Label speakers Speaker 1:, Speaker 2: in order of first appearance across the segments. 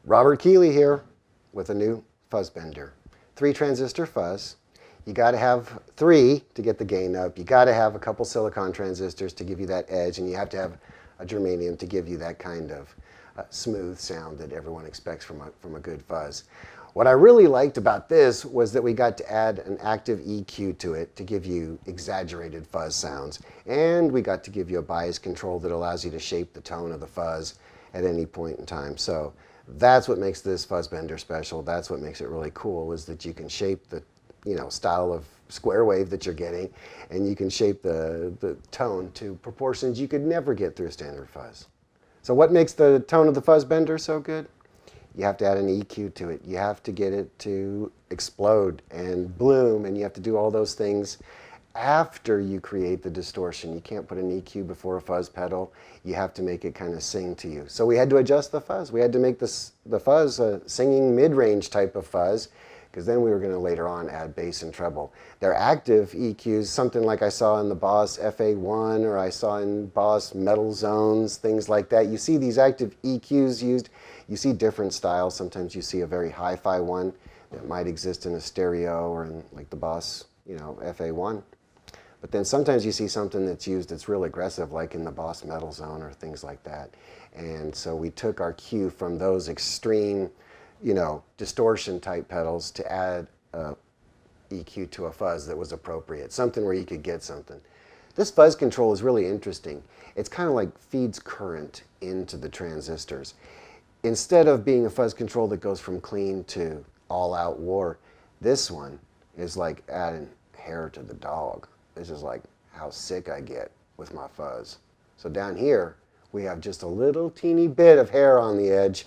Speaker 1: Robert Keeley here with a new Fuzz Bender. 3 transistor fuzz. You got to have 3 to get the gain up. You got to have a couple silicon transistors to give you that edge, and you have to have a germanium to give you that kind of smooth sound that everyone expects from a good fuzz. What I really liked about this was that we got to add an active EQ to it to give you exaggerated fuzz sounds, and we got to give you a bias control that allows you to shape the tone of the fuzz at any point in time. So that's what makes this Fuzz Bender special. That's what makes it really cool, is that you can shape the style of square wave that you're getting, and you can shape the tone to proportions you could never get through a standard fuzz. So what makes the tone of the Fuzz Bender so good? You have to add an EQ to it. You have to get it to explode and bloom, and you have to do all those things after you create the distortion. You can't put an EQ before a fuzz pedal. You have to make it kind of sing to you. So we had to adjust the fuzz. We had to make the fuzz a singing mid-range type of fuzz, because then we were going to later on add bass and treble. They're active EQs, something like I saw in the Boss FA1, or I saw in Boss Metal Zones, things like that. You see these active EQs used. You see different styles. Sometimes you see a very hi-fi one that might exist in a stereo or in like the Boss, FA1. But then sometimes you see something that's used that's real aggressive, like in the Boss Metal Zone or things like that. And so we took our cue from those extreme, distortion type pedals to add a EQ to a fuzz that was appropriate, something where you could get something. This fuzz control is really interesting. It's kind of like feeds current into the transistors. Instead of being a fuzz control that goes from clean to all-out war, this one is like adding hair to the dog. This is like how sick I get with my fuzz. So down here, we have just a little teeny bit of hair on the edge,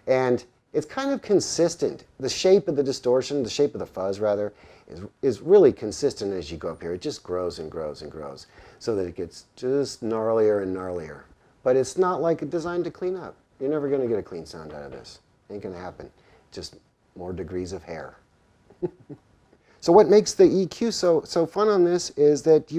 Speaker 1: and it's kind of consistent. The shape of the distortion, the shape of the fuzz rather, is really consistent as you go up here. It just grows and grows and grows so that it gets just gnarlier and gnarlier. But it's not like designed to clean up. You're never going to get a clean sound out of this. Ain't going to happen. Just more degrees of hair. So what makes the EQ so fun on this is that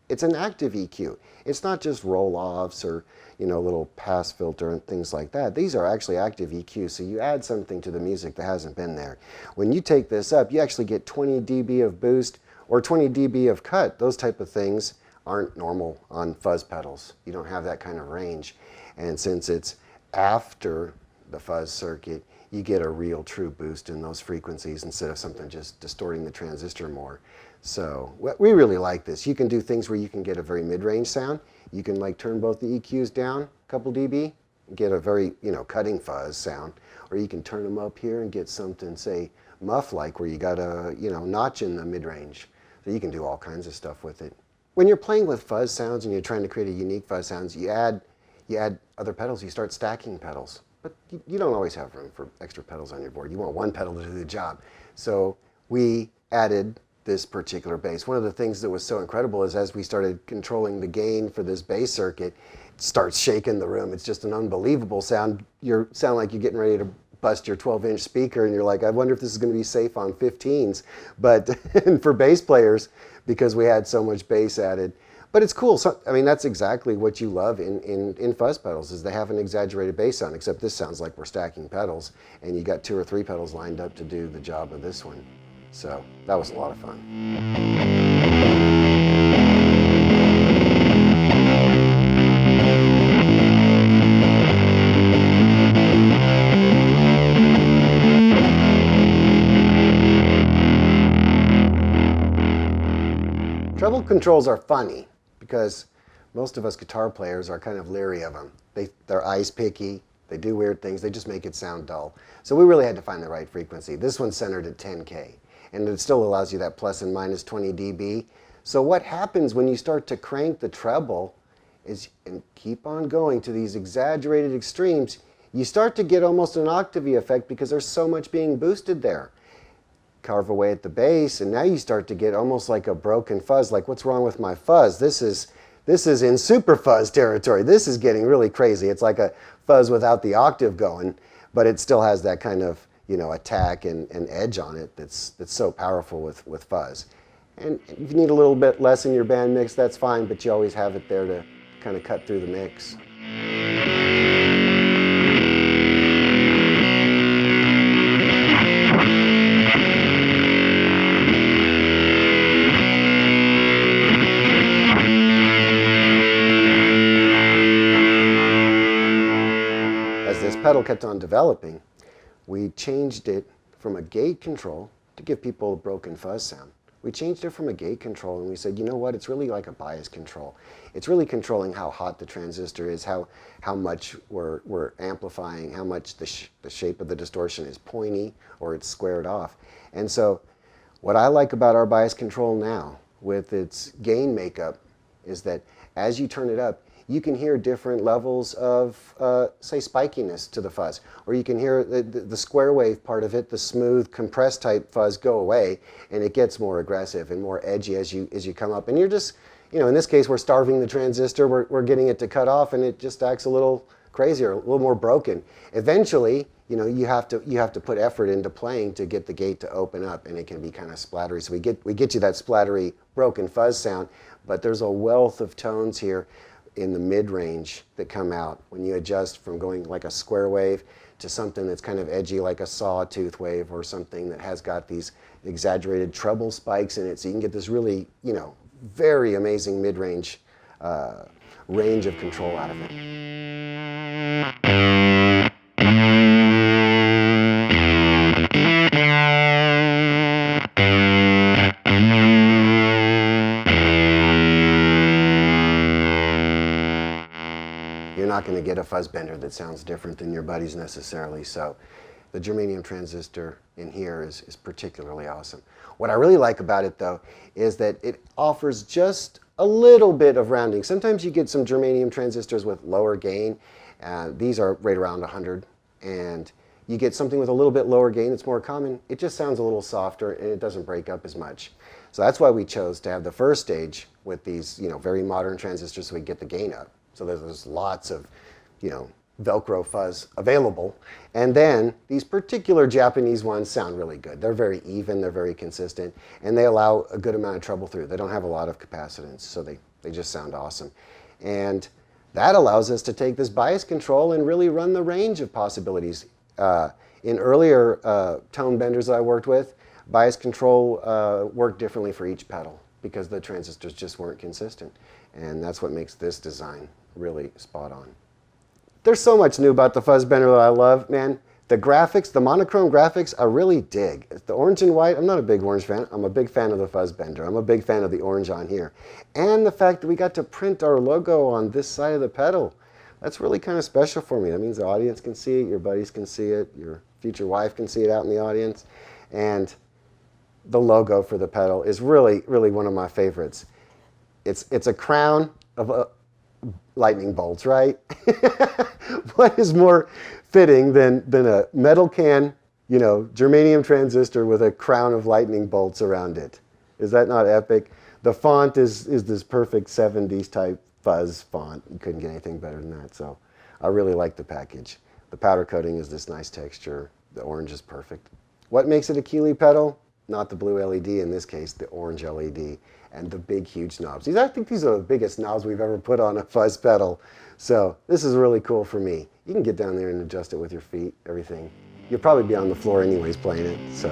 Speaker 1: it's an active EQ. It's not just roll-offs or little pass filter and things like that. These are actually active EQs, so you add something to the music that hasn't been there. When you take this up, you actually get 20 dB of boost or 20 dB of cut. Those type of things aren't normal on fuzz pedals. You don't have that kind of range. And since it's after the fuzz circuit, you get a real true boost in those frequencies instead of something just distorting the transistor more. So we really like this. You can do things where you can get a very mid-range sound. You can like turn both the EQs down a couple dB and get a very cutting fuzz sound, or you can turn them up here and get something, say, muff-like, where you got a notch in the mid-range. So you can do all kinds of stuff with it. When you're playing with fuzz sounds and you're trying to create a unique fuzz sounds, you add other pedals. You start stacking pedals. But you don't always have room for extra pedals on your board. You want one pedal to do the job. So we added this particular bass. One of the things that was so incredible is as we started controlling the gain for this bass circuit, it starts shaking the room. It's just an unbelievable sound. You sound like you're getting ready to bust your 12-inch speaker, and you're like, I wonder if this is going to be safe on 15s. But for bass players, because we had so much bass added. But it's cool. So, I mean, that's exactly what you love in fuzz pedals, is they have an exaggerated bass sound, except this sounds like we're stacking pedals, and you got 2 or 3 pedals lined up to do the job of this one. So that was a lot of fun. Treble controls are funny because most of us guitar players are kind of leery of them. They're eyes picky, they do weird things, they just make it sound dull. So we really had to find the right frequency. This one's centered at 10K, and it still allows you that plus and minus 20 dB. So what happens when you start to crank the treble is, and keep on going to these exaggerated extremes, you start to get almost an octavey effect because there's so much being boosted there. Carve away at the bass, and now you start to get almost like a broken fuzz, like what's wrong with my fuzz? This is in super fuzz territory. This is getting really crazy. It's like a fuzz without the octave going, but it still has that kind of attack and edge on it that's so powerful with fuzz. And if you need a little bit less in your band mix, that's fine, but you always have it there to kind of cut through the mix. pedal kept on developing, we changed it from a gate control to give people a broken fuzz sound. We changed it from a gate control and we said, you know what, it's really like a bias control. It's really controlling how hot the transistor is, how much we're amplifying, how much the shape of the distortion is pointy or it's squared off. And so what I like about our bias control now with its gain makeup is that as you turn it up, you can hear different levels of, say, spikiness to the fuzz. Or you can hear the square wave part of it, the smooth, compressed type fuzz go away, and it gets more aggressive and more edgy as you come up. And you're just, you know, in this case, we're starving the transistor, we're getting it to cut off, and it just acts a little crazier, a little more broken. Eventually, you know, you have to put effort into playing to get the gate to open up, and it can be kind of splattery. So we get you that splattery, broken fuzz sound, but there's a wealth of tones here in the mid-range that come out when you adjust from going like a square wave to something that's kind of edgy like a sawtooth wave, or something that has got these exaggerated treble spikes in it, so you can get this really, you know, very amazing mid-range range of control out of it. You're not going to get a fuzz bender that sounds different than your buddies necessarily, so the germanium transistor in here is particularly awesome. What I really like about it, though, is that it offers just a little bit of rounding. Sometimes you get some germanium transistors with lower gain. These are right around 100, and you get something with a little bit lower gain that's more common. It just sounds a little softer, and it doesn't break up as much. So that's why we chose to have the first stage with these, you know, very modern transistors, so we get the gain up. So there's lots of, you know, Velcro fuzz available. And then these particular Japanese ones sound really good. They're very even, they're very consistent, and they allow a good amount of treble through. They don't have a lot of capacitance, so they just sound awesome. And that allows us to take this bias control and really run the range of possibilities. In earlier tone benders that I worked with, bias control worked differently for each pedal because the transistors just weren't consistent. And that's what makes this design really spot on. There's so much new about the Fuzz Bender that I love, man. The graphics, the monochrome graphics, I really dig. The orange and white, I'm not a big orange fan. I'm a big fan of the Fuzz Bender. I'm a big fan of the orange on here. And the fact that we got to print our logo on this side of the pedal. That's really kind of special for me. That means the audience can see it, your buddies can see it, your future wife can see it out in the audience. And the logo for the pedal is really, really one of my favorites. It's a crown of lightning bolts, right? What is more fitting than a metal can, you know, germanium transistor with a crown of lightning bolts around it? Is that not epic? The font is this perfect 70s type fuzz font. You couldn't get anything better than that. So I really like the package. The powder coating is this nice texture. The orange is perfect. What makes it a Keeley pedal? Not the blue LED, in this case, the orange LED, and the big, huge knobs. I think these are the biggest knobs we've ever put on a fuzz pedal. So this is really cool for me. You can get down there and adjust it with your feet, everything. You'll probably be on the floor anyways playing it, so.